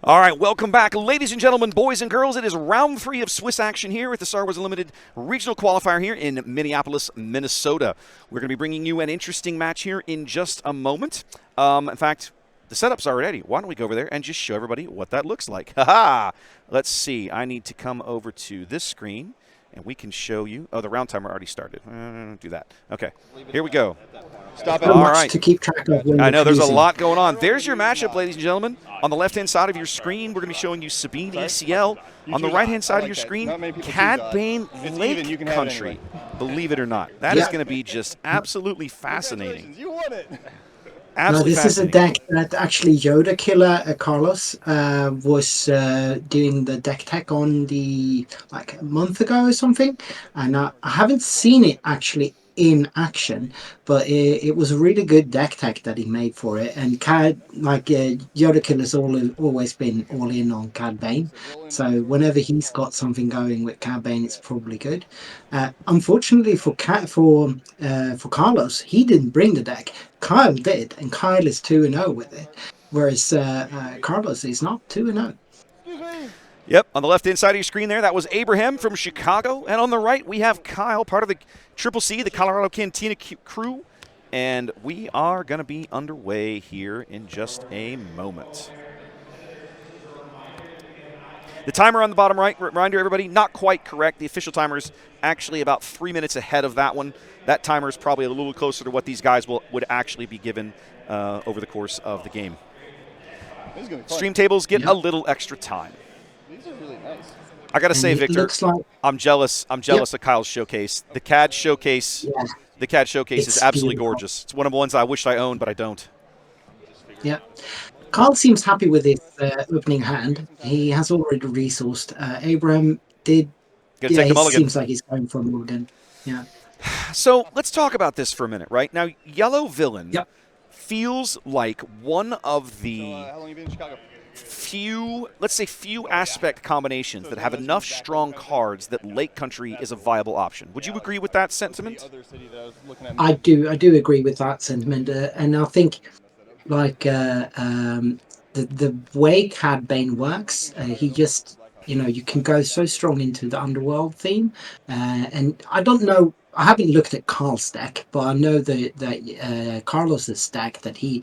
All right, welcome back, ladies and gentlemen, boys and girls. It is round 3 of Swiss action here at the Star Wars Unlimited Regional Qualifier here in Minneapolis, Minnesota. We're going to be bringing you an interesting match here in just a moment. In fact, the setup's already. Why don't we go over there and just show everybody what that looks like? Ha-ha! Let's see. I need to come over to this screen, and we can show you. Oh, the round timer already started. Do that. Okay, here we go. Stop it. All All right. to keep track of when I you're know there's a producing. lot going on. There's your matchup, ladies and gentlemen. On the left-hand side of your screen, we're going to be showing you Sabine ECL. On the right-hand side of your screen, Cad Bane Lake Country. Believe it or not. That is going to be just absolutely fascinating. You won it. Absolutely No, this is a fascinating. deck that actually Yoda Killer Carlos was doing the deck tech on like a month ago or something, and I haven't seen it actually in action, but it was a really good deck tech that he made for it. And Cad, Yoda Killer's always been all in on Cad Bane, so whenever he's got something going with Cad Bane, it's probably good. Unfortunately for Carlos, he didn't bring the deck. Kyle did, and Kyle is 2-0 with it, whereas Carlos is not 2-0. Yep, on the left-hand side of your screen there, that was Abraham from Chicago. And on the right, we have Kyle, part of the Triple C, the Colorado Cantina crew. And we are going to be underway here in just a moment. The timer on the bottom right, reminder everybody, not quite correct. The official timer is actually about 3 minutes ahead of that one. That timer is probably a little closer to what these guys would actually be given over the course of the game. Stream tables get a little extra time. These are really nice. I got to say, Victor, Like, I'm jealous of Kyle's showcase. The CAD showcase, the CAD showcase is absolutely gorgeous. It's one of the ones I wish I owned, but I don't. Yeah. Carl seems happy with his opening hand. He has already resourced. Abraham did. Gonna take the It mulligan. seems like he's going for a mulligan. Yeah. So let's talk about this for a minute, right? Now, Yellow Villain Yep. feels like one of the How long you been in Chicago? few aspect combinations that have enough strong cards that Lake Country is a viable option. Would you agree with that sentiment? I do agree with that sentiment, and I think like the way Cad Bane works, he just you can go so strong into the underworld theme, and I don't know. I haven't looked at Carl's deck, but I know that Carlos's deck that he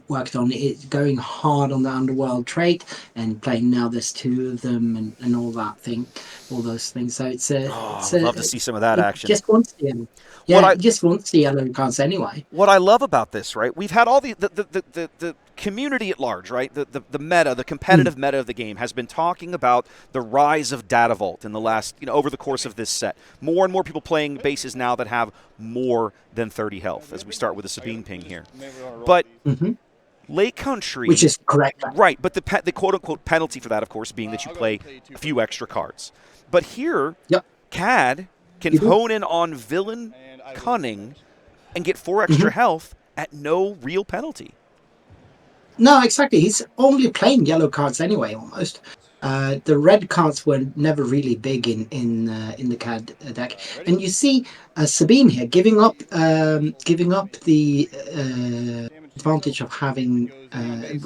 worked on is going hard on the underworld trait and playing now. There's two of them and all that thing, all those things. So I'd love to see some of that it action. just wants the it just wants the yellow cards anyway. What I love about this, right? We've had all the community at large, right? The meta, the competitive meta of the game has been talking about the rise of Data Vault in the last, over the course of this set. More and more people playing bases now that have more than 30 health, as we start with the Sabine ping here. But Lake Country, Which is correct, right? But the quote-unquote penalty for that, of course, being that you play a few extra cards. But here, Cad can hone in on Villain Cunning and get 4 extra health at no real penalty. No, exactly. He's only playing yellow cards anyway, almost. The red cards were never really big in the CAD deck, and you see Sabine here giving up the advantage of having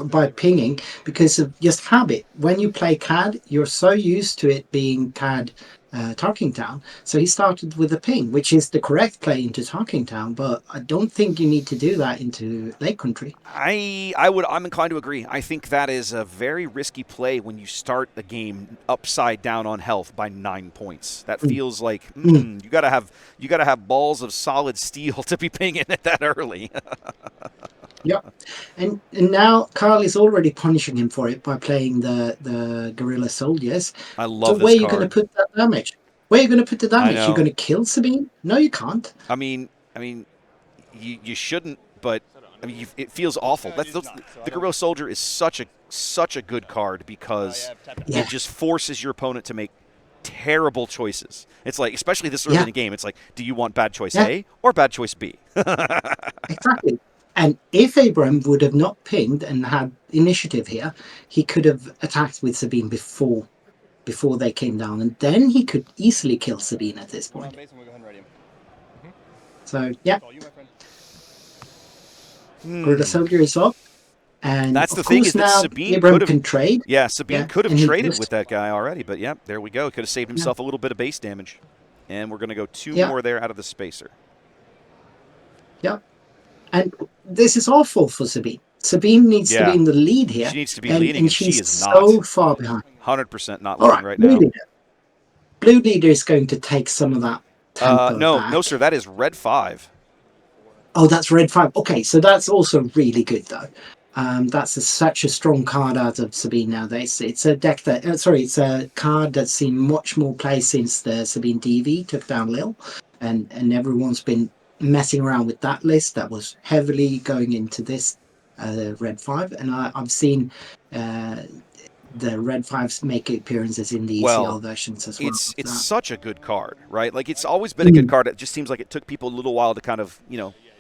by pinging because of just habit. When you play CAD, you're so used to it being CAD Tarkingtown, so he started with a ping, which is the correct play into Tarkingtown. But I don't think you need to do that into Lake Country. I'm inclined to agree. I think that is a very risky play when you start the game upside down on health by 9 points. That feels like you gotta have balls of solid steel to be pinging it that early. Yeah, and now Carl is already punishing him for it by playing the guerrilla soldiers. I love So this where are you card. going to put that damage? Where are you going to put the damage? know. You're going to kill Sabine? No, you can't. I mean, you shouldn't, but I mean, it feels awful. The Guerrilla Soldier is such a good card because it just forces your opponent to make terrible choices. It's like, especially this early in the game, it's like, do you want bad choice A or bad choice B? Exactly. And if Abraham would have not pinged and had initiative here, he could have attacked with Sabine before they came down, and then he could easily kill Sabine at this point. So yeah, Guerrilla Soldier is up. And That's the of thing course is that now Sabine Abraham could have, can trade. yeah, Sabine Yeah, could have and he traded with just that guy already, but yeah, there we go. Could have saved yeah, himself a little bit of base damage. And we're going to go 2 yeah, more there out of the spacer. yeah. And this is awful for Sabine. Sabine needs to be Yeah, in the lead here, she needs to be leading, and and she she's is so not. far behind. 100% not All leading right, right blue now. leader. Blue leader is going to take some of that tempo No, no, back. sir, that is red 5. Oh, that's red 5. Okay, so that's also really good though. Such a strong card out of Sabine nowadays. It's a deck that, it's a card that's seen much more play since the Sabine DV took down Lil, and everyone's been messing around with that list that was heavily going into this red 5, and I've seen the red 5s make appearances in the Well, ECL versions as well. it's So, such a good card, right? Like, it's always been a good mm. card. It just seems like it took people a little while to kind of,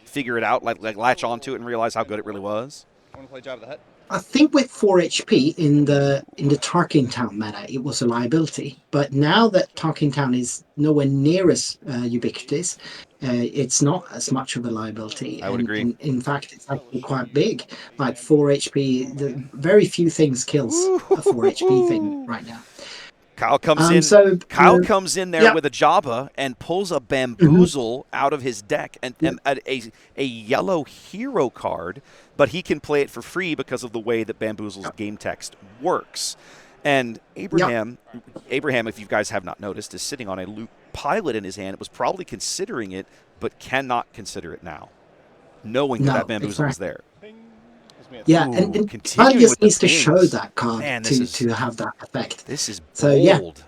figure it out, like latch onto it and realize how good it really was. Want to play Job of the Hut? I think with 4 HP in the Tarkingtown meta, it was a liability. But now that Tarkingtown is nowhere near as ubiquitous, it's not as much of a liability. I would And agree. in fact, it's actually quite big. Like 4 HP, the very few things kills a 4 HP thing Ooh. right now. Kyle comes in. So Kyle comes in there yeah, with a Jabba and pulls a mhm, Bamboozle out of his deck and, yeah, a yellow hero card, but he can play it for free because of the way that Bamboozle's game text works. And yeah. Abraham, if you guys have not noticed, is sitting on a Luke Pilot in his hand. It was probably considering it, but cannot consider it now, knowing that No, Bamboozle is exactly. there. This man. Yeah, Ooh, and Kyle continuing just with the needs to show pings. that card Man, to have that effect. this is So yeah, bold.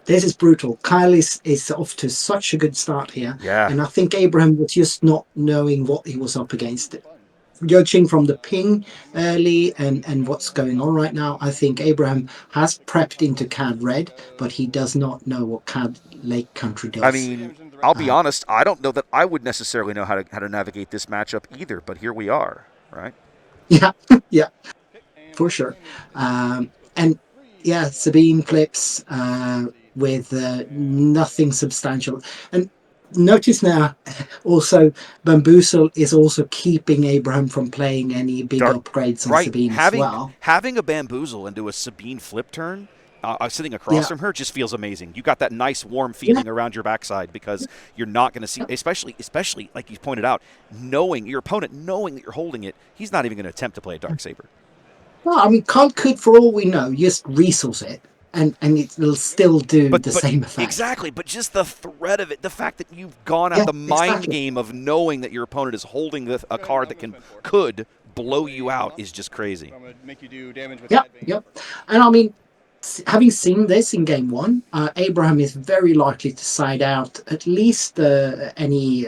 this is brutal. Kyle is off to such a good start here. Yeah. And I think Abraham was just not knowing what he was up against. Judging from the ping early and what's going on right now, I think Abraham has prepped into Cad Red, but he does not know what Cad Lake Country I does. mean, I'll be Uh, honest. I don't know that I would necessarily know how to navigate this matchup either. But here we are, right? yeah, yeah, for sure. And yeah, Sabine flips with nothing substantial. And notice now, also, Bamboozle is also keeping Abraham from playing any big Dark, upgrades on right? Sabine as well. Having a Bamboozle into a Sabine flip turn, sitting across Yeah, from her, just feels amazing. You got that nice warm yeah, feeling around your backside because you're not going to see, especially like you pointed out, knowing your opponent, knowing that you're holding it, he's not even going to attempt to play a dark saber. well, I mean, Kant could, for all we know, just resource it, and it'll still do the But same effect. exactly, but just the threat of it, the fact that you've gone out Yeah, the mind exactly. game of knowing that your opponent is holding a card that could blow you out is just crazy. I'm gonna make you do damage with Yep, Cad Bane. yep. And I mean, having seen this in game 1, Abraham is very likely to side out at least any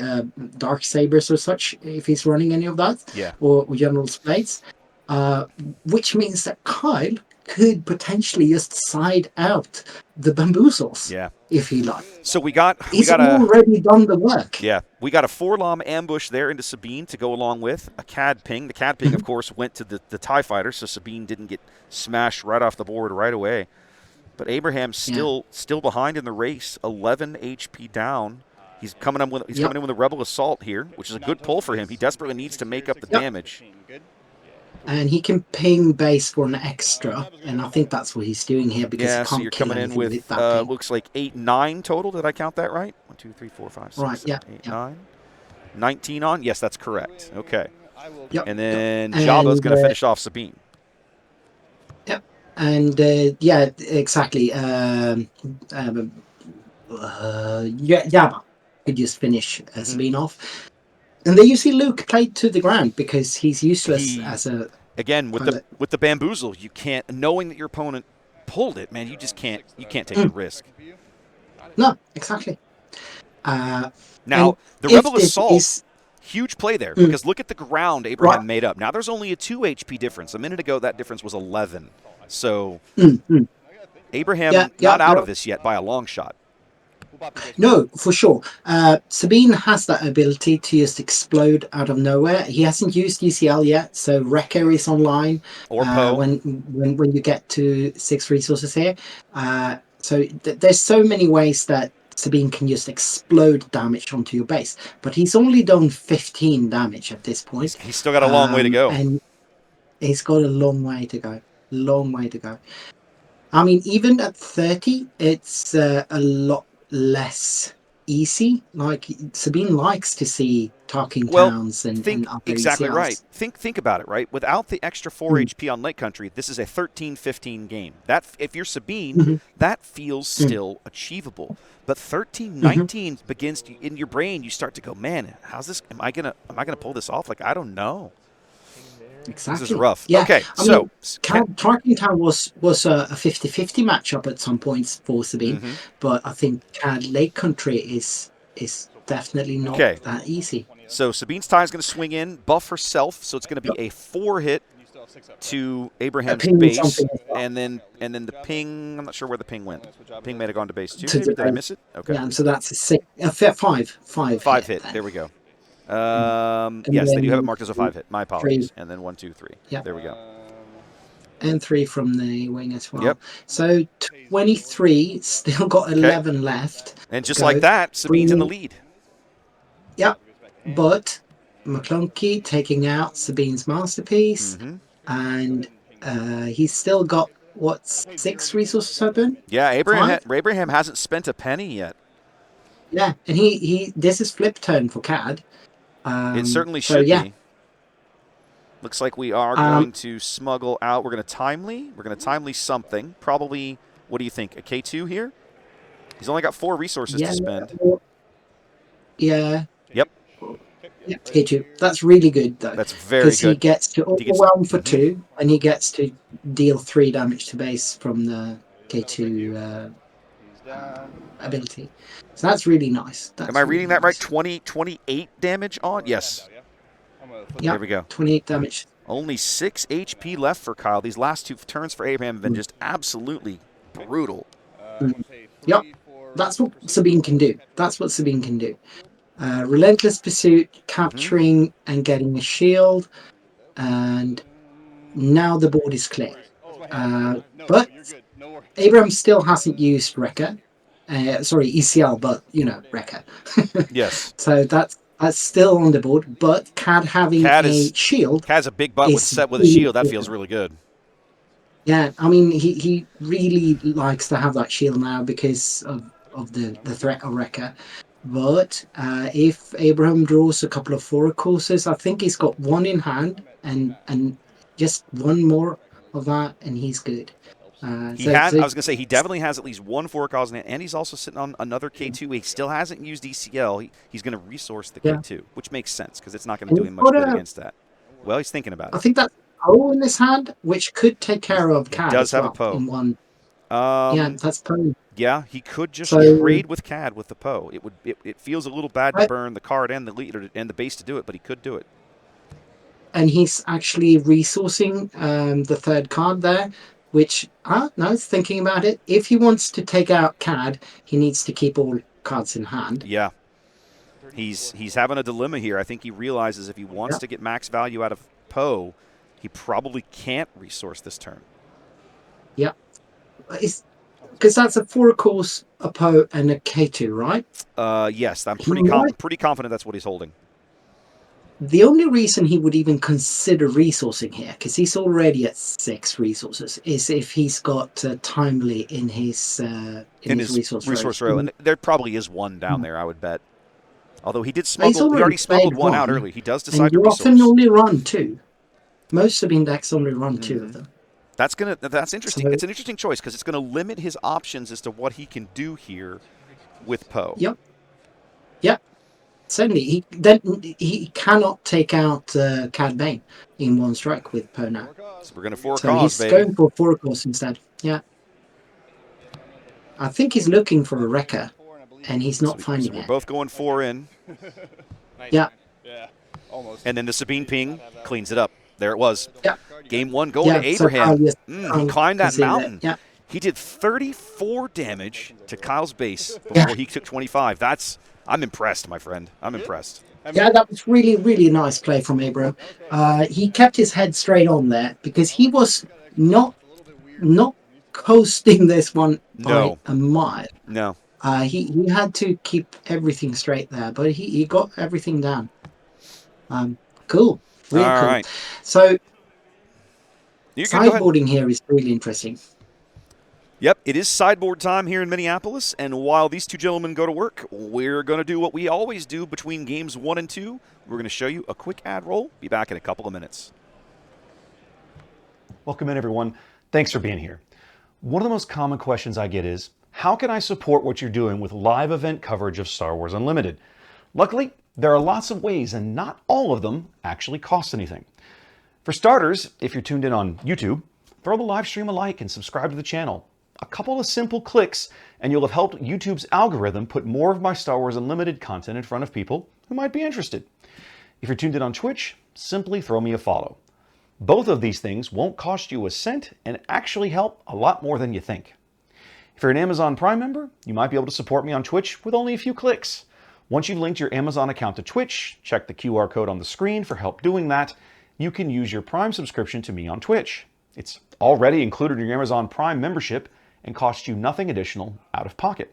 dark sabers or such if he's running any of that, Yeah. or general spades, uh, which means that Kyle could potentially just side out the bamboozles Yeah. if he likes. So we got He's a already done the work. yeah, we got a 4-LOM ambush there into Sabine to go along with a Cad ping. The Cad ping, of course, went to the TIE fighter, so Sabine didn't get smashed right off the board right away. But Abraham's still behind in the race, 11 HP down. He's coming in with a Rebel Assault here, which is a good pull for him. He desperately needs to make up the damage. Good. And he can ping base for an extra, and I think that's what he's doing here because he Yeah, so can't you're kill coming in anything with that ping. looks like 8, 9 total. Did I count that right? 1, 2, 3, 4, 5, 6, Right, 7, yeah, 8, yeah. 9. 19 on? Yes, that's correct. Okay. Yep. And then And, Jabba's going to finish off Sabine. Yep. And yeah, exactly. Yaba could just finish Sabine off. And they usually Luke played to the ground because he's useless as a Again pilot. with the bamboozle, you can't, knowing that your opponent pulled it, man, you can't take the risk. No, exactly. Now And the if Rebel this Assault, is huge play there because look at the ground Abraham right, made up. Now there's only a 2 HP difference. A minute ago that difference was 11. So Abraham not out of this yet by a long shot. No, for sure. Sabine has that ability to just explode out of nowhere. He hasn't used UCL yet, so Wrecker is online Or Poe. when you get to 6 resources here. So there's so many ways that Sabine can just explode damage onto your base, but he's only done 15 damage at this point. He's still got a long way to go. And He's got a long way to go. Long way to go. I mean, even at 30, it's a lot less easy. Like Sabine likes to see talking Well, towns and think other exactly right. ECLs. Think about it, right? Without the extra 4 Mm, HP on Lake Country, this is a 13-15 game. That if you're Sabine, mhm, that feels mm, still achievable. But 13, mhm. 19 begins to, in your brain. You start to go, man, how's this? Am I gonna pull this off? Like I don't know. This is Exactly. rough. Yeah. Okay, I mean, so can. Talking Town was a 50-50 matchup at some points for Sabine, Mm-hmm. but I think Cad Lake Country is definitely not Okay, that easy. so Sabine's tie is going to swing in, buff herself, so it's going to be Yep. a 4-hit And you still have 6 up, correct? to A Abraham's ping base, something as well and then the ping. I'm not sure where the ping went. Ping may have gone to base 2. to the Maybe did I base. miss it? Okay, Yeah, and so that's a six, five 5 hit hit. then. There we go. Mm. And Yes, they do have it then marked as a 5 hit. My three. apologies. And then 1, 2, 3. Yeah. There we go. And three from the wing as well. Yep. So 23, still got Okay. 11 left And to just like go. that, Sabine's in the Bringing, lead. yeah, but McClunky taking out Sabine's masterpiece, Mm-hmm. and he's still got what, 6 resources open? Yeah, 5? Abraham hasn't spent a penny yet. Yeah, and he this is flip turn for Cad. It certainly So should yeah, be. Looks like we are um, going to smuggle out. We're going to timely. We're going to timely something. Probably, what do you think? A K2 here? He's only got 4 resources yeah, to spend. yeah, Yep, yeah. K2. That's really good though, that's very because he good. gets to He gets. overwhelm for Mm-hmm. 2, and he gets to deal 3 damage to base from the K2 ability. So that's really nice. Am I That's really reading that right? nice. 28 damage on? Yes. Yeah, There we go. 28 damage. Only 6 HP left for Kyle. These last 2 turns for Abraham have been Mm, just absolutely brutal. mm. Yep, that's what Sabine can do. That's what Sabine can do. Relentless pursuit, Mm-hmm. capturing and getting a shield, and now the board is clear. But Abraham still hasn't used Wrecker. Sorry, ECL, but Wrecker. Yes. So that's still on the board. But Cad having Cad a is shield Cad's a big butt with is set with a really shield. That feels good. really good. Yeah, I mean he really likes to have that shield now because of the threat of Wrecker. But if Abraham draws a couple of 4 courses, I think he's got 1 in hand and just 1 more of that, and he's good. He has. I was going to say he definitely has at least 1 4 calls in it, and he's also sitting on another K2. He still hasn't used ECL. He's going to resource the yeah, K2, which makes sense because it's not going to and do he's him much got good a. against that. Well, he's thinking about I it. think that's Poe in his hand, which could take care of He Cad does as have a well Poe. in one. Yeah, that's Poe. Yeah, he could just So trade with Cad with the Poe. It feels a little bad to I, burn the card and the leader and the base to do it, but he could do it. and he's actually resourcing the 3rd card there, which no, it's thinking about it. If he wants to take out Cad, he needs to keep all cards in hand. Yeah, he's having a dilemma here. I think he realizes if he wants Yeah, to get max value out of Poe, he probably can't resource this turn. yeah. It's because that's a 4 course, a Poe, and a K2, right? Yes, I'm He might. pretty confident that's what he's holding. The only reason he would even consider resourcing here, because he's already at 6 resources, is if he's got timely in his resource rows. row, and there probably is 1 down there, I would bet. Although he did He's smuggle, he already already smuggled played 1 out 1, early. He does and decide to you often resource. only run 2. Most Sabine decks only run 2 of Mm-hmm. them. That's interesting. So It's an interesting choice because it's going to limit his options as to what he can do here with Poe. yep, yep. Certainly, he cannot take out Cad Bane in 1 strike with Poe now. So we're going to 4 So cause, he's baby. going for 4 course instead. Yeah, I think he's looking for a wrecker, and he's not So finding we're it. both going 4 in, Yeah, and then the Sabine ping cleans it up. There it was. yeah, Game 1 going yeah. to So Abraham. yes, He climbed can that see that. mountain. Yeah, He did 34 damage to Kyle's base yeah, before he took 25. I'm impressed, my friend. I'm impressed. yeah. That was really, really nice play from Abraham. He kept his head straight on there because he was not coasting this one by No, a mile. no. He had to keep everything straight there, but he got everything down. Cool, All really cool. right. So You're good. Go ahead. Sideboarding here is really interesting. Yep, it is sideboard time here in Minneapolis, and while these two gentlemen go to work, we're going to do what we always do between games 1 and 2. We're going to show you a quick ad roll. Be back in a couple of minutes. Welcome in, everyone. Thanks for being here. One of the most common questions I get is, how can I support what you're doing with live event coverage of Star Wars Unlimited? Luckily, there are lots of ways, and not all of them actually cost anything. For starters, if you're tuned in on YouTube, throw the live stream a like and subscribe to the channel. A couple of simple clicks, and you'll have helped YouTube's algorithm put more of my Star Wars Unlimited content in front of people who might be interested. If you're tuned in on Twitch, simply throw me a follow. Both of these things won't cost you a cent and actually help a lot more than you think. If you're an Amazon Prime member, you might be able to support me on Twitch with only a few clicks. Once you've linked your Amazon account to Twitch, check the QR code on the screen for help doing that. You can use your Prime subscription to me on Twitch. It's already included in your Amazon Prime membership and costs you nothing additional out of pocket.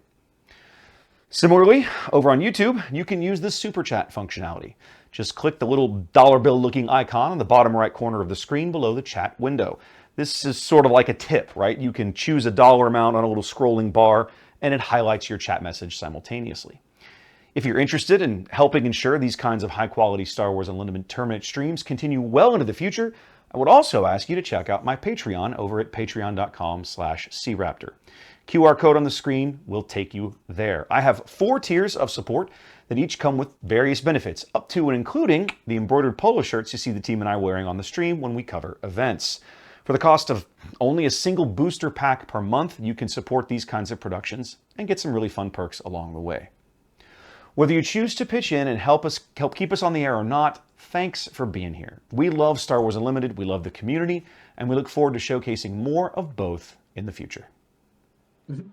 Similarly, over on YouTube, you can use the Super Chat functionality. Just click the little dollar bill looking icon on the bottom right corner of the screen below the chat window. This is sort of like a tip, right? You can choose a dollar amount on a little scrolling bar and it highlights your chat message simultaneously. If you're interested in helping ensure these kinds of high quality Star Wars Unlimited tournament streams continue well into the future, I would also ask you to check out my Patreon over at patreon.com/craptor. QR code on the screen will take you there. I have 4 tiers of support that each come with various benefits, up to and including the embroidered polo shirts you see the team and I wearing on the stream when we cover events. For the cost of only a single booster pack per month, you can support these kinds of productions and get some really fun perks along the way. Whether you choose to pitch in and help keep us on the air or not, thanks for being here. We love Star Wars Unlimited, we love the community, and we look forward to showcasing more of both in the future. Mm-hmm.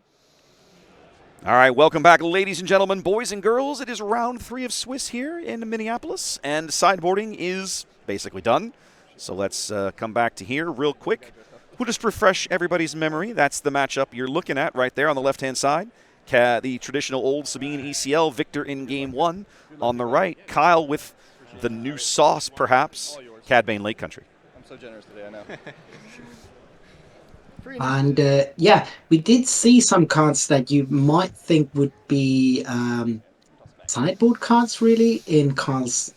All right, welcome back, ladies and gentlemen, boys and girls. It is round 3 of Swiss here in Minneapolis, and sideboarding is basically done. So let's come back to here real quick. We'll just refresh everybody's memory. That's the matchup you're looking at right there on the left-hand side. The traditional old Sabine ECL victor in game 1. On the right, Kyle with the new sauce, perhaps, Cad Bane Lake Country. I'm so generous today, I know. And yeah, we did see some cards that you might think would be sideboard cards, really, in Carl's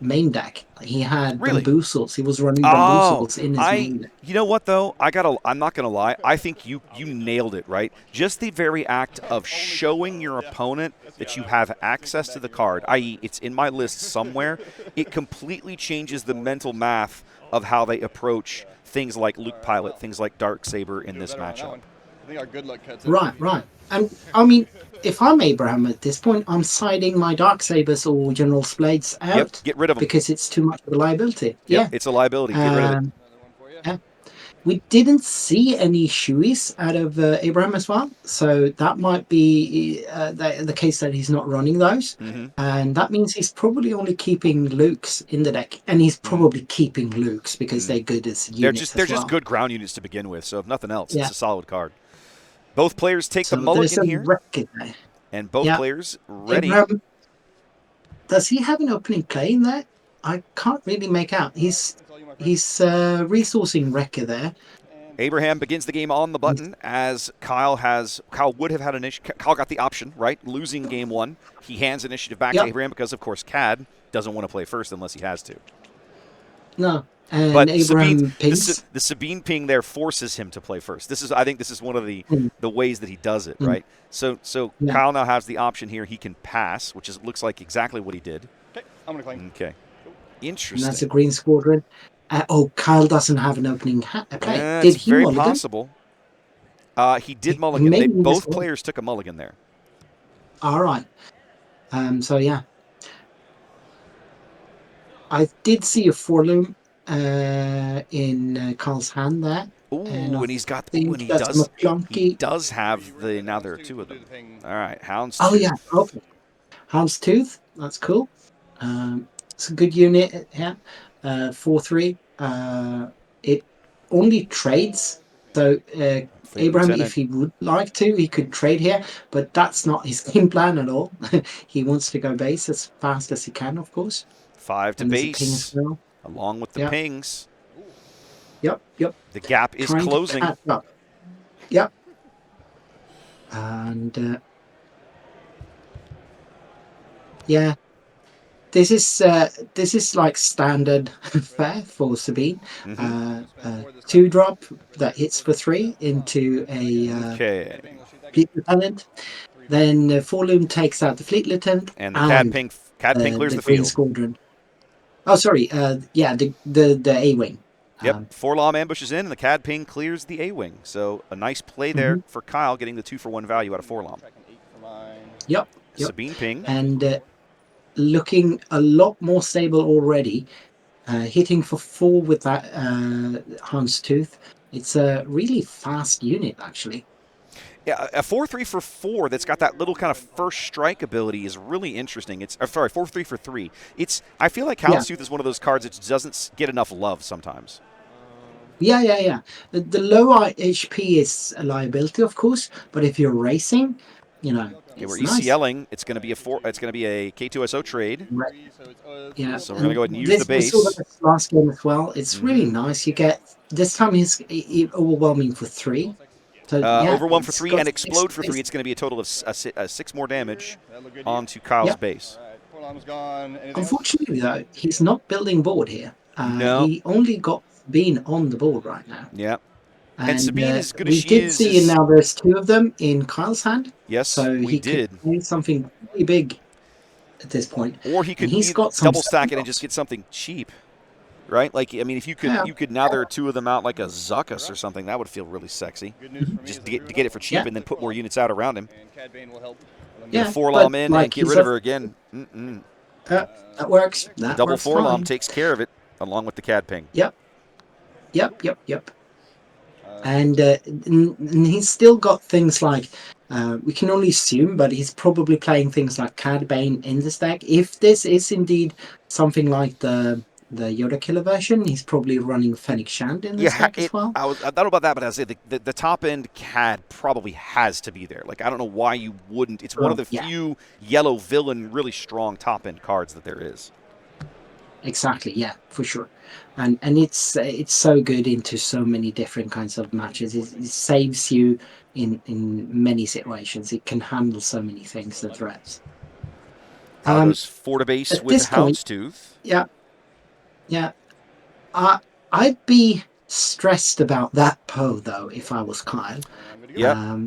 main deck. He had Bamboozles. He was running Bamboozles in his main deck. You know what, though? I'm not going to lie. I think you nailed it, right? Just the very act of showing your opponent that you have access to the card, i.e. it's in my list somewhere, it completely changes the mental math of how they approach things like Luke Pilot, things like Darksaber in this matchup. I think our good luck cuts Right. And, I mean, if I'm Abraham at this point, I'm siding my Darksabers or General's Blades out. Yep, get rid of them. Because it's too much of a liability. Yep, it's a liability. Get rid of it. Yeah. We didn't see any shoeies out of Abraham as well, so that might be the case that he's not running those, and that means he's probably only keeping Luke's in the deck, and he's probably keeping Luke's because they're good as units. They're just good ground units to begin with, so if nothing else, it's a solid card. Both players take the mulligan here, and both players ready. Abraham, does he have an opening play in there? I can't really make out. He's resourcing Wrecker there. Abraham begins the game on the button as Kyle would have had initiative. Kyle got the option, right? Losing game 1. He hands initiative back to Abraham because, of course, Cad doesn't want to play first unless he has to. No. And but Abraham the Sabine ping there forces him to play first. I think this is one of the ways that he does it, right? So Kyle now has the option here. He can pass, which looks like exactly what he did. Okay, I'm going to claim. Okay. Interesting. And that's a green squadron. Kyle doesn't have an opening play. Did he very mulligan? Possible. He did mulligan. Both players took a mulligan there. All right. So, yeah. I did see a four-loom in Carl's hand there. Ooh, and he does have the, now there are 2 of them. All right, Houndstooth. Oh, yeah, okay. Houndstooth, that's cool. It's a good unit, yeah. 4/3. It only trades, so Abraham, if he would like to, he could trade here, but that's not his game plan at all. He wants to go base as fast as he can, of course. 5 to base, along with the pings. Yep. The gap is Trying to closing. catch up. Yep. And yeah, this is like standard fare for Sabine. Mm-hmm. 2-drop that hits for 3 into a Okay. fleet lieutenant. Then Forloom takes out the fleet lieutenant And the and Cad Ping clears the the Green field. Squadron. Oh, sorry. Yeah, the A-wing. Yep. Forlom ambushes in, and the Cad Ping clears the A-wing. So a nice play there for Kyle, getting the 2-for-1 value out of Forlom. Yep. Sabine Ping. And looking a lot more stable already. Hitting for 4 with that Hans Tooth. It's a really fast unit, actually. Yeah, a 4-3 for 4 that's got that little kind of first strike ability is really interesting. It's sorry, 4-3 for 3. I feel like Houndstooth is one of those cards that doesn't get enough love sometimes. Yeah. The low HP is a liability, of course, but if you're racing, We're it's nice. ECLing. It's going to be a K2SO trade. Right. Yeah. So we're going to go ahead and use the base. We saw this last game as well. It's really nice. You get this time he's overwhelming for 3. So Overwhelm for 3 and explode for 3. It's going to be a total of 6 more damage onto Kyle's base. Unfortunately, though, he's not building board here. No. He only got Sabine on the board right now. Yeah. And Sabine, as good as we she did is, see now there's 2 of them in Kyle's hand. Yes, so we he did. could play something really big at this point. Or he could double stack it and just get something cheap, right? Like, I mean, if you could now there are 2 of them out like a Zuckus or something, that would feel really sexy. Just to get it for cheap and then put more units out around him. Get a Forlom in and get rid of her again. That works. That double works Forlom fine. takes care of it along with the Cad Ping. Yep. And he's still got things like, we can only assume, but he's probably playing things like Cad Bane in this deck. If this is indeed something like the Yoda Killer version, he's probably running Fennec Shand in this deck as well. I don't know about that, but I say the top end Cad probably has to be there. Like, I don't know why you wouldn't. It's one of the few yellow villain really strong top end cards that there is. Exactly, yeah, for sure. And it's so good into so many different kinds of matches. It saves you in many situations. It can handle so many things and threats. Goes Forta base with the Houndstooth. Yeah. I'd be stressed about that Poe, though, if I was Kyle. Yeah.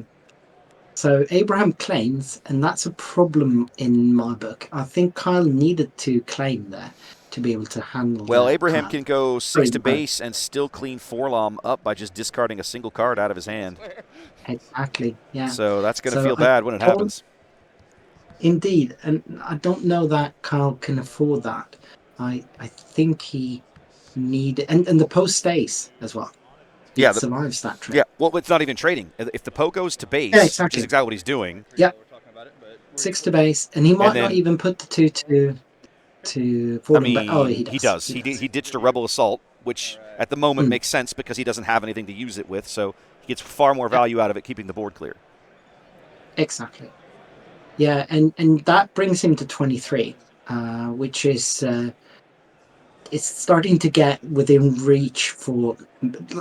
So Abraham claims, and that's a problem in my book. I think Kyle needed to claim there to be able to handle. Well, Abraham can go 6 to base and still clean Forlom up by just discarding a single card out of his hand. Exactly, yeah. So that's going to feel bad when it happens. Indeed, and I don't know that Kyle can afford that. I think he and the Poe stays as well. Yeah, it survives that trade. Yeah, well, it's not even trading. If the Poe goes to base, which is exactly what he's doing. Yeah, 6 to base, and he might not even put the 2 to Forlom. I mean, he does. He ditched a Rebel Assault, which at the moment makes sense because he doesn't have anything to use it with, so he gets far more value out of it keeping the board clear. Exactly. Yeah, and that brings him to 23, which is it's starting to get within reach for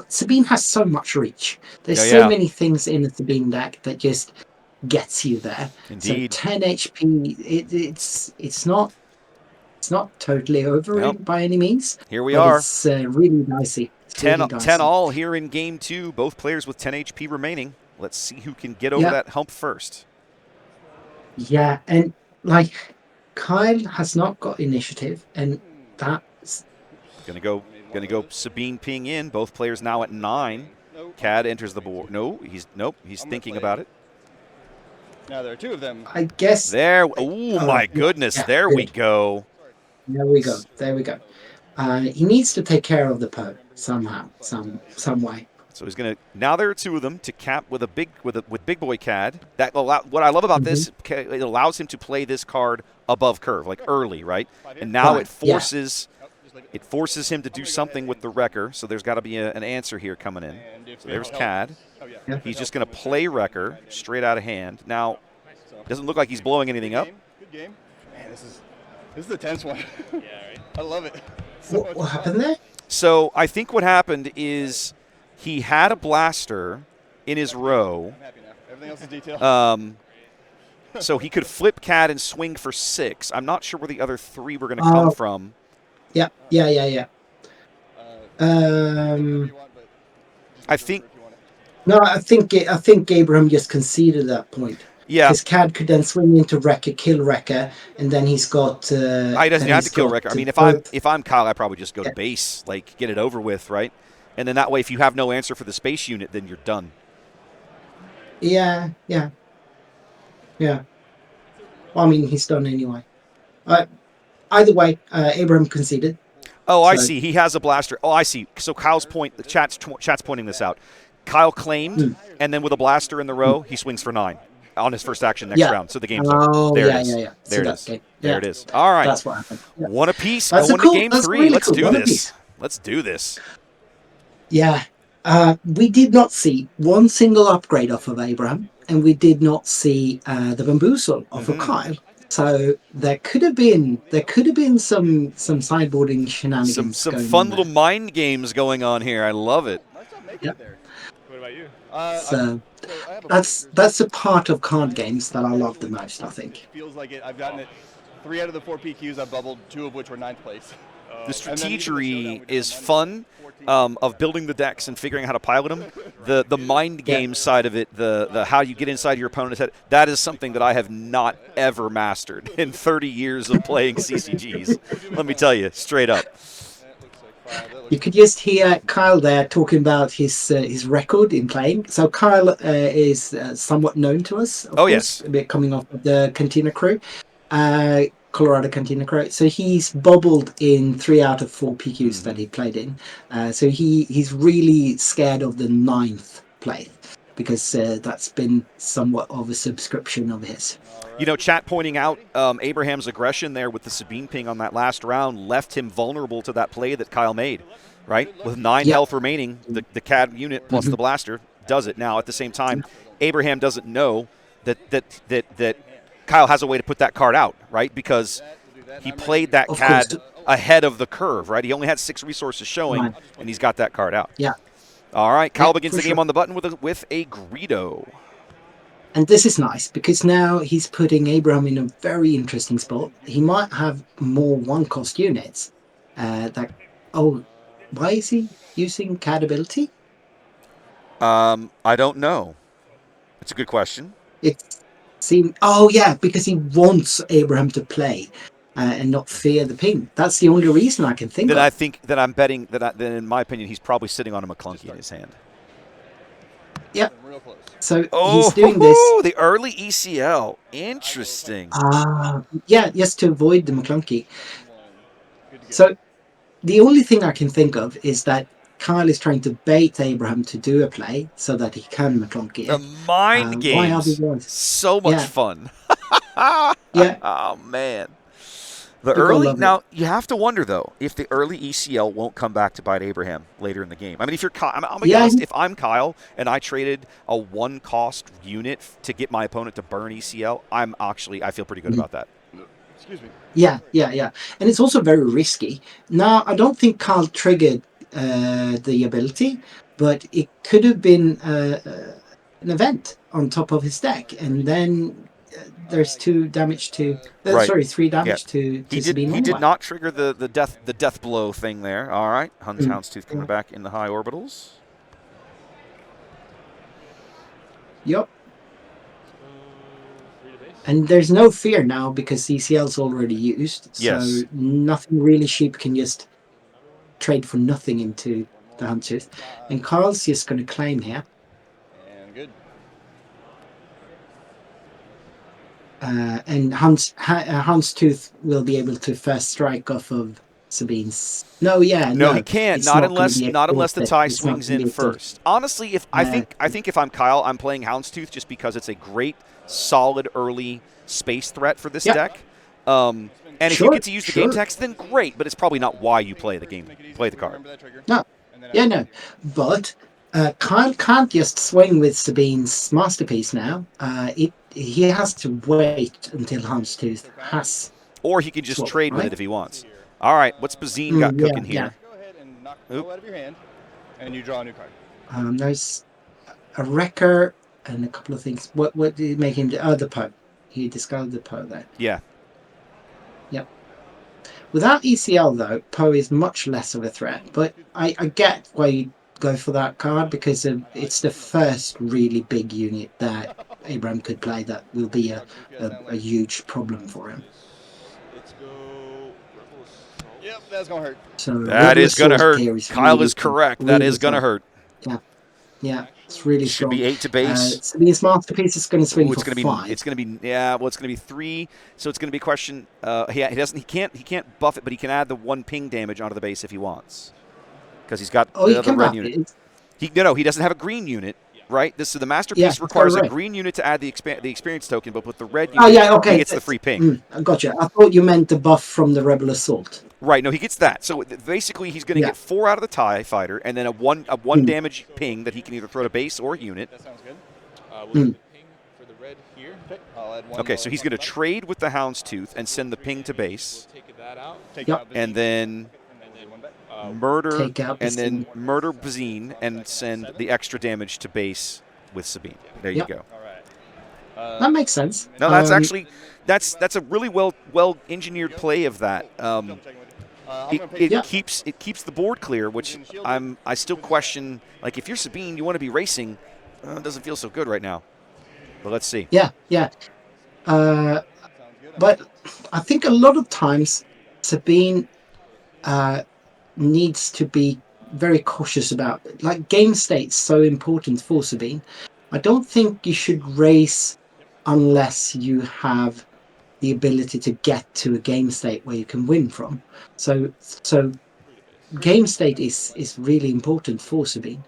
Sabine. Has so much reach. There's so many things in the Sabine deck that just gets you there. Indeed. So 10 HP. It's not totally over by any means. Here we are. It's really dicey. 10 all here in game 2. Both players with 10 HP remaining. Let's see who can get over that hump first. Yeah, and like Kyle has not got initiative, and that's gonna go Sabine Ping in. Both players now at 9. Cad enters the board. He's thinking about it. Now there are 2 of them. I guess there. Oh my goodness! There we go. There we go. He needs to take care of the Poe somehow, some way. So he's gonna. Now there are 2 of them to cap with big boy Cad. What I love about this, it allows him to play this card above curve, like early, right? And now it forces him to do something with the Wrecker. So there's got to be an answer here coming in. So there's Cad. He's just gonna play Wrecker straight out of hand. Now, doesn't look like he's blowing anything up. Good game. Man, this is the tense one. Yeah, right. I love it. What happened there? So I think what happened is he had a blaster in his row. I'm happy now. Everything else is detail. So he could flip Cad and swing for 6. I'm not sure where the other 3 were going to Oh. come from. Yeah. Whatever you want, but just I if think. you want it. No, I think Abraham just conceded at that point. Yeah. Because Cad could then swing into Wrecker, kill Wrecker, and then he's got. He doesn't have to kill Wrecker. I mean, if I'm Kyle, I probably just go to base, like get it over with, right? And then that way, if you have no answer for the space unit, then you're done. Yeah. Well, I mean, he's done anyway. Either way, Abraham conceded. Oh, I see. He has a blaster. Oh, I see. So Kyle's point. The chat's pointing this out. Kyle claimed, and then with a blaster in the row, he swings for 9 on his first action next round. So the game's over. There it is. There it is. There it is. All right. That's what happened. Yeah. One apiece. That's Going to game 3. Really Let's cool. do One this. apiece. Let's do this. Yeah. We did not see one single upgrade off of Abraham, and we did not see the bamboozle off of Kyle. So there could have been some sideboarding shenanigans. Some fun little mind games going on here. I love it. Might stop making it there. What about you? So I have a that's a part of card games that I love the most, I think. It feels like it. I've gotten it 3 out of the 4 PQs I've bubbled, 2 of which were 9th place. The strategery is fun of building the decks and figuring out how to pilot them. The mind game side of it, the how you get inside your opponent's head, that is something that I have not ever mastered in 30 years of playing CCGs. Let me tell you, straight up. You could just hear Kyle there talking about his record in playing. So Kyle is somewhat known to us. Of course, yes. A bit coming off of the Cantina Crew. Colorado Cantina Crew. So he's bubbled in 3 out of 4 PQs that he played in. So he's really scared of the 9th play because that's been somewhat of a subscription of his. You know, chat pointing out Abraham's aggression there with the Sabine ping on that last round left him vulnerable to that play that Kyle made, right? With 9 health remaining, the CAD unit plus the blaster does it. Now, at the same time, Abraham doesn't know that Kyle has a way to put that card out, right? Because he played that CAD ahead of the curve, right? He only had 6 resources showing, and he's got that card out. Yeah. All right, Kyle begins the game on the button with a Greedo. And this is nice because now he's putting Abraham in a very interesting spot. He might have more 1-cost units. Why is he using CAD ability? I don't know. It's a good question. Because he wants Abraham to play and not fear the ping. That's the only reason I can think of. I think that I'm betting that in my opinion, he's probably sitting on a McClunky in his hand. Yep. Real close. So he's doing this. The early ECL. Interesting. Just to avoid the McClunky. So the only thing I can think of is that Kyle is trying to bait Abraham to do a play so that he can McClunky. The mind games. So much fun. Yeah. Oh, man. The early now you have to wonder though if the early ECL won't come back to bite Abraham later in the game. I mean, if you're Kyle, I'm be honest, if I'm Kyle and I traded a 1-cost unit to get my opponent to burn ECL, I feel pretty good about that. Excuse me. Yeah. And it's also very risky. Now, I don't think Kyle triggered the ability, but it could have been an event on top of his deck, and then there's 3 damage to Sabine. He did not trigger the death blow thing there. All right, Houndstooth coming back in the high orbitals. Yep. And there's no fear now because ECL's already used. So nothing really cheap can just trade for nothing into the Houndstooth. And Carl's just going to claim here. And good. And Houndstooth will be able to first strike off of Sabine's. No, he can't. Not unless the tie swings in first. Honestly, I think if I'm Kyle, I'm playing Houndstooth just because it's a great, solid early space threat for this deck. And if you get to use the game text, then great. But it's probably not why you play the game. Play the card. No. But Kyle can't just swing with Sabine's masterpiece now. He has to wait until Houndstooth has. Or he could just trade with it if he wants. All right, what's Bazine got cooking here? knock Poe out of your hand, and you draw a new card. There's a wrecker and a couple of things. What did he make him do? Oh, the Poe. He discarded the Poe there. Yeah. Yep. Without ECL, though, Poe is much less of a threat. But I get why you go for that card, because it's the first really big unit that Abraham could play that will be a huge problem for him. Let's go. Yep, that's gonna hurt. So That is going to hurt. Is Kyle really is correct. really That is going to strong. hurt. Yeah, it's really Should strong. be 8 to base. Sabine's masterpiece is going to swing Ooh, it's for going to be 5. it's going to be well, it's going to be 3. So it's going to be a question. He can't buff it, but he can add the 1 ping damage onto the base if he wants, because he's got the other red unit. He doesn't have a green unit, right? So the masterpiece requires a green unit to add the experience token, but with the red unit, he gets the free ping. I gotcha. I thought you meant the buff from the Rebel Assault. Right, no, he gets that. So basically, he's going to get 4 out of the TIE fighter, and then a one damage ping that he can either throw to base or unit. That sounds good. We'll ping for the red here. Okay, I'll add 1. Okay, so he's going to trade with the Houndstooth and send the ping to base. We'll take that out. And then murder, and then murder Bazine and send the extra damage to base with Sabine. There you go. All right. That makes sense. No, that's actually that's a really well engineered play of that. It keeps the board clear, which I still question. Like, if you're Sabine, you want to be racing. It doesn't feel so good right now. But let's see. Yeah. But I think a lot of times Sabine needs to be very cautious about it. Like, game state's so important for Sabine. I don't think you should race unless you have the ability to get to a game state where you can win from. So game state is really important for Sabine.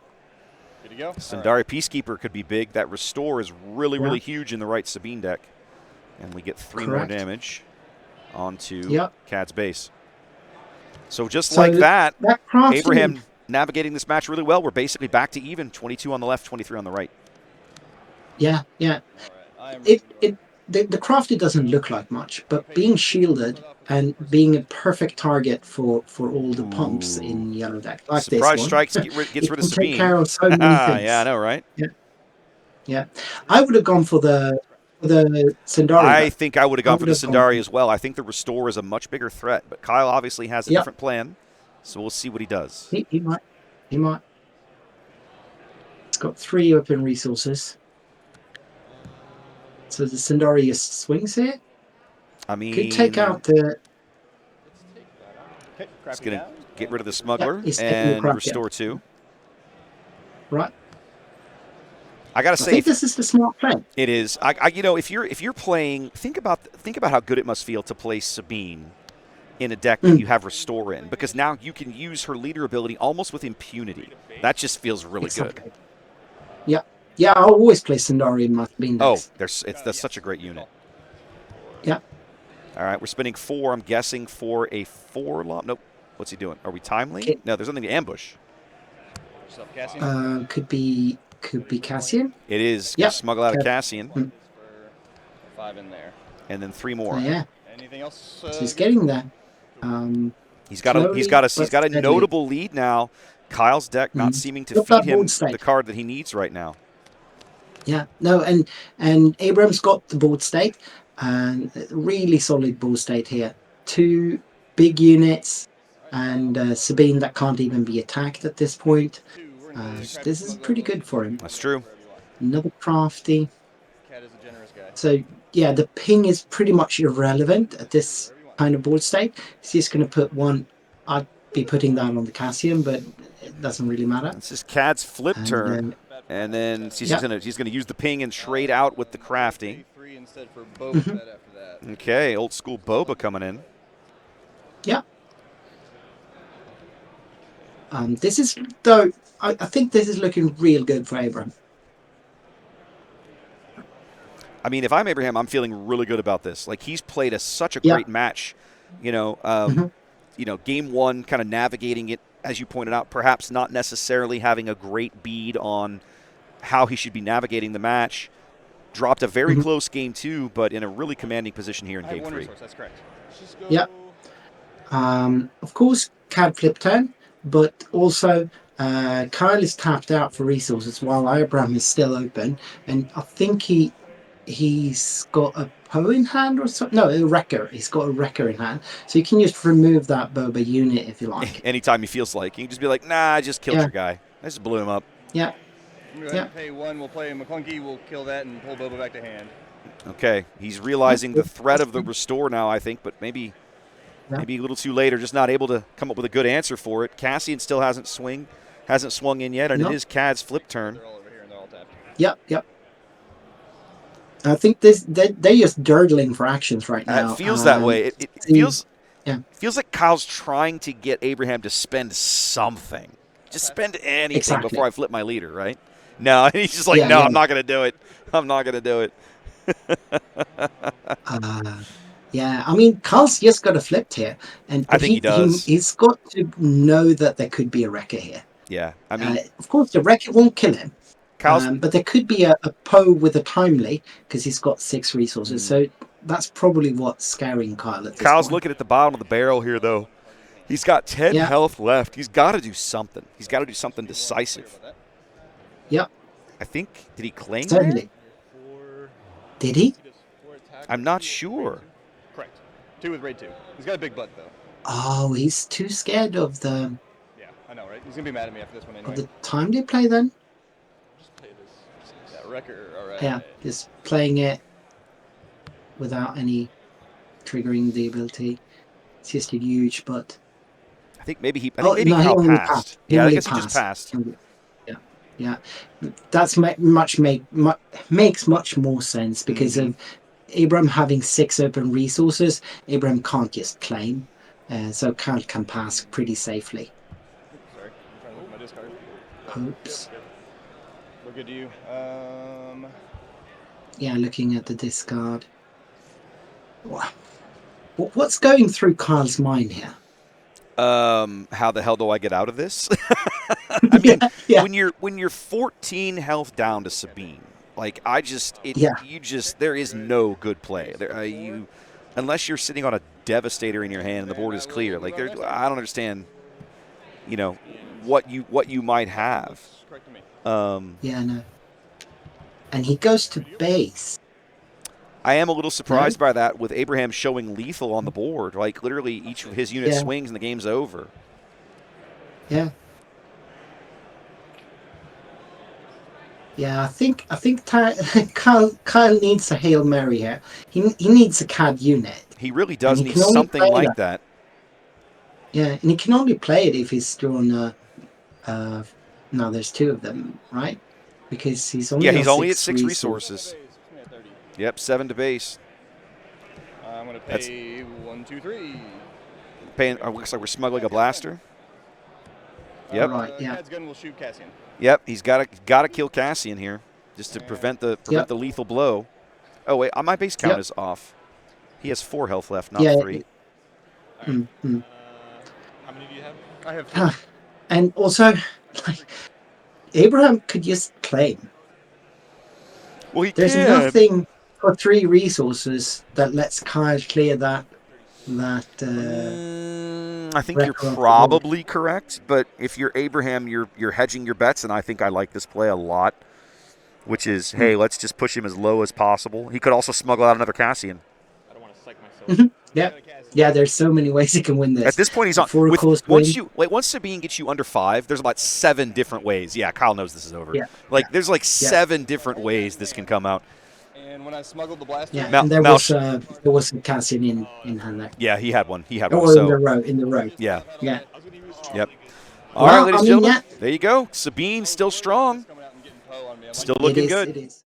Good to go. Sundari Peacekeeper could be big. That restore is really huge in the right Sabine deck. And we get 3 more damage onto Cad's base. So just like that Abraham navigating this match really well. We're basically back to even. 22 on the left, 23 on the right. Yeah. The crafty doesn't look like much, but being shielded and being a perfect target for all the pumps in yellow deck, like Surprise this one, strikes gets rid of Sabine. Take care of so many things. Yeah, I know, right? Yeah. I would have gone for the Sundari. I think I would have gone for the Sundari as well. I think the restore is a much bigger threat, but Kyle obviously has a different plan, so we'll see what he does. He might. It's got 3 open resources. So the Sundari just swings here. I mean, could take out the. It's going to get rid of the smuggler and restore 2. Right. I gotta say, I think this is the smart play. It is. If you're playing, think about how good it must feel to play Sabine in a deck that you have restore in, because now you can use her leader ability almost with impunity. That just feels really good. Yeah, I always play Sundari in my Sabine decks. That's such a great unit. Yeah. All right, we're spending 4. I'm guessing for a 4 lob. Nope. What's he doing? Are we timely? No, there's nothing to ambush. Could be Cassian. It is. Yeah. Smuggle out a Cassian. 5 in there. And then 3 more. Yeah. Anything else? So he's getting there. He's got a notable lead now. Kyle's deck not seeming to feed him the card that he needs right now. Yeah. No, and Abraham's got the board state, and really solid board state here. 2 big units, and Sabine that can't even be attacked at this point. This is pretty good for him. That's true. Another crafty. Cad is a generous guy. So yeah, the ping is pretty much irrelevant at this kind of board state. He's just going to put 1. I'd be putting that on the Cassian, but it doesn't really matter. This is Cad's flip turn, and then he's going to use the ping and trade out with the crafty. Okay, old school Boba coming in. Yeah. This is, though, I think this is looking real good for Abraham. I mean, if I'm Abraham, I'm feeling really good about this. Like, he's played such a great match. Game 1, kind of navigating it, as you pointed out, perhaps not necessarily having a great bead on how he should be navigating the match. Dropped a very close game 2, but in a really commanding position here in game 3. That's correct. Yeah. Of course, Cad flip turn. but also Kyle is tapped out for resources while Abraham is still open, and I think he's got a Poe in hand or something. No, a Wrecker. He's got a Wrecker in hand, so you can just remove that Boba unit if you like. Anytime he feels like. You can just be like, nah, I just killed Yeah. your guy. I just blew him up. Yeah. Go ahead and pay one. We'll play McClunky. We'll kill that and pull Boba back to hand. Okay. He's realizing the threat of the restore now, I think, but maybe a little too late or just not able to come up with a good answer for it. Cassian still hasn't swung in yet, and it is Cad's flip turn. They're all over here and they're all tapped. Yep. I think they're just dirtling for actions right now. It feels that way. It feels yeah. feels like Kyle's trying to get Abraham to spend something. Just spend anything before I flip my leader, right? No, he's just like, I'm not going to do it. I'm not going to do it. Yeah, I mean, Kyle's just got a flipped here, and I think he does. He's got to know that there could be a Wrecker here. Yeah, I mean, of course, the Wrecker won't kill him. But there could be a Poe with a timely because he's got 6 resources. So that's probably what's scaring Kyle at this Kyle's point. looking at the bottom of the barrel here, though. He's got 10 health left. He's got to do something. He's got to do something decisive. Yep. I think, did he claim Certainly. Did he? I'm not sure. Correct. 2 with raid 2. He's got a big butt, though. Oh, he's too scared of the... Yeah, I know, right? He's going to be mad at me after this one anyway. Of the timely play, then? That Wrecker, all right. Yeah, just playing it without any triggering the ability. It's just a huge, but... I think maybe Kyle passed. passed. Yeah, I guess he just passed. Yeah. That's makes much more sense because of Abraham having 6 open resources. Abraham can't just claim, so Kyle can pass pretty safely. Sorry, I'm trying to look at my discard. Oops. We're good to you. Yeah, looking at the discard. What's going through Kyle's mind here? How the hell do I get out of this? I mean, when you're 14 health down to Sabine, like there is no good play. Unless you're sitting on a Devastator in your hand and the board is clear. Like I don't understand, what you might have. Yeah, no. And he goes to base. I am a little surprised by that with Abraham showing lethal on the board. Like literally each of his units swings and the game's over. Yeah. Yeah, I think Kyle needs a Hail Mary here. He needs a CAD unit. He really does need something like that. Yeah, and he can only play it if he's drawn no, there's 2 of them, right? Because he's only at 6 resources. Yep, 7 to base. I'm going to pay 1, 2, 3. Paying. Looks like we're smuggling a blaster. Yep. Right. Yeah. Cad's gun will shoot Cassian. Yep. He's got to kill Cassian here, just to prevent the lethal blow. Oh wait, my base count is off. He has 4 health left, not 3. How many do you have? I have 3. And also, Abraham could just claim. Well, There's nothing for 3 resources that lets Kyle clear that. I think you're probably correct, but if you're Abraham, you're hedging your bets, and I think I like this play a lot. Which is, hey, let's just push him as low as possible. He could also smuggle out another Cassian. I don't want to psych myself. Yeah. There's so many ways he can win this. At this point, he's on. Once Sabine gets you under 5, there's about 7 different ways. Yeah, Kyle knows this is over. Yeah. There's 7 different ways this can come out. And when I smuggled the blaster, and there was a Cassian in hand there. Yeah, he had one. In the row. Yeah. Yeah. Yep. All right, ladies and gentlemen. There you go. Sabine still strong. Still looking good. It is.